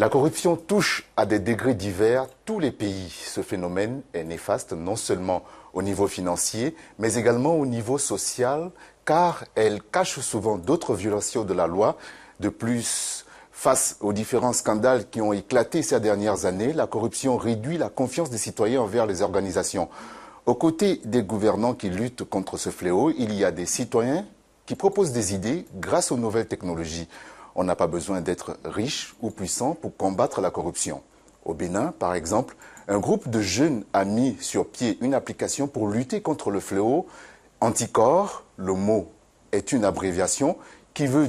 La corruption touche à des degrés divers tous les pays. Ce phénomène est néfaste non seulement au niveau financier, mais également au niveau social, car elle cache souvent d'autres violations de la loi. De plus, face aux différents scandales qui ont éclaté ces dernières années, la corruption réduit la confiance des citoyens envers les organisations. Aux côtés des gouvernants qui luttent contre ce fléau, il y a des citoyens qui proposent des idées grâce aux nouvelles technologies. On n'a pas besoin d'être riche ou puissant pour combattre la corruption. Au Bénin, par exemple, un groupe de jeunes a mis sur pied une application pour lutter contre le fléau Anticorps. Le mot est une abréviation qui veut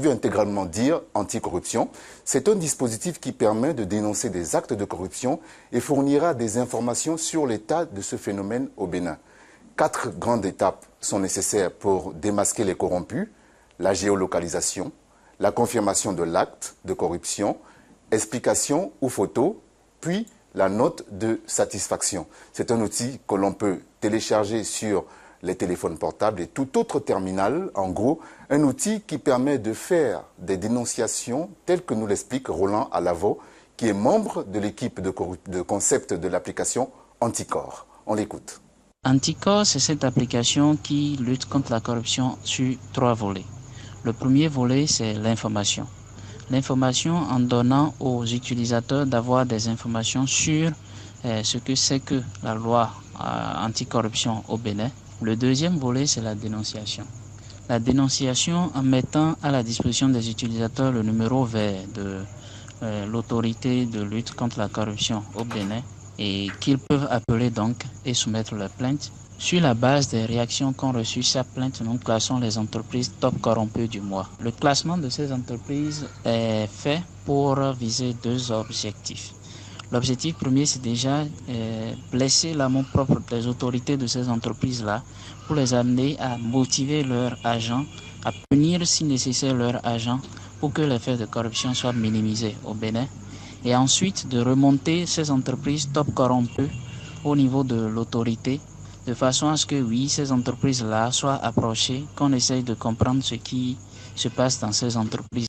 intégralement dire anticorruption. C'est un dispositif qui permet de dénoncer des actes de corruption et fournira des informations sur l'état de ce phénomène au Bénin. 4 grandes étapes sont nécessaires pour démasquer les corrompus: la géolocalisation, la confirmation de l'acte de corruption, explication ou photo, puis la note de satisfaction. C'est un outil que l'on peut télécharger sur les téléphones portables et tout autre terminal. En gros, un outil qui permet de faire des dénonciations telles que nous l'explique Roland Alavo, qui est membre de l'équipe de concept de l'application Anticorps. On l'écoute. Anticorps, c'est cette application qui lutte contre la corruption sur 3 volets. Le premier volet, c'est l'information. L'information en donnant aux utilisateurs d'avoir des informations sur ce que c'est que la loi anticorruption au Bénin. Le deuxième volet, c'est la dénonciation. La dénonciation en mettant à la disposition des utilisateurs le numéro vert de l'autorité de lutte contre la corruption au Bénin et qu'ils peuvent appeler donc et soumettre leur plainte. Sur la base des réactions qu'ont reçues sa plainte, nous classons les entreprises top corrompues du mois. Le classement de ces entreprises est fait pour viser 2 objectifs. L'objectif premier, c'est déjà blesser l'amour-propre des autorités de ces entreprises-là pour les amener à motiver leurs agents, à punir si nécessaire leurs agents pour que les faits de corruption soient minimisés au Bénin. Et ensuite, de remonter ces entreprises top corrompues au niveau de l'autorité, de façon à ce que, oui, ces entreprises-là soient approchées, qu'on essaye de comprendre ce qui se passe dans ces entreprises.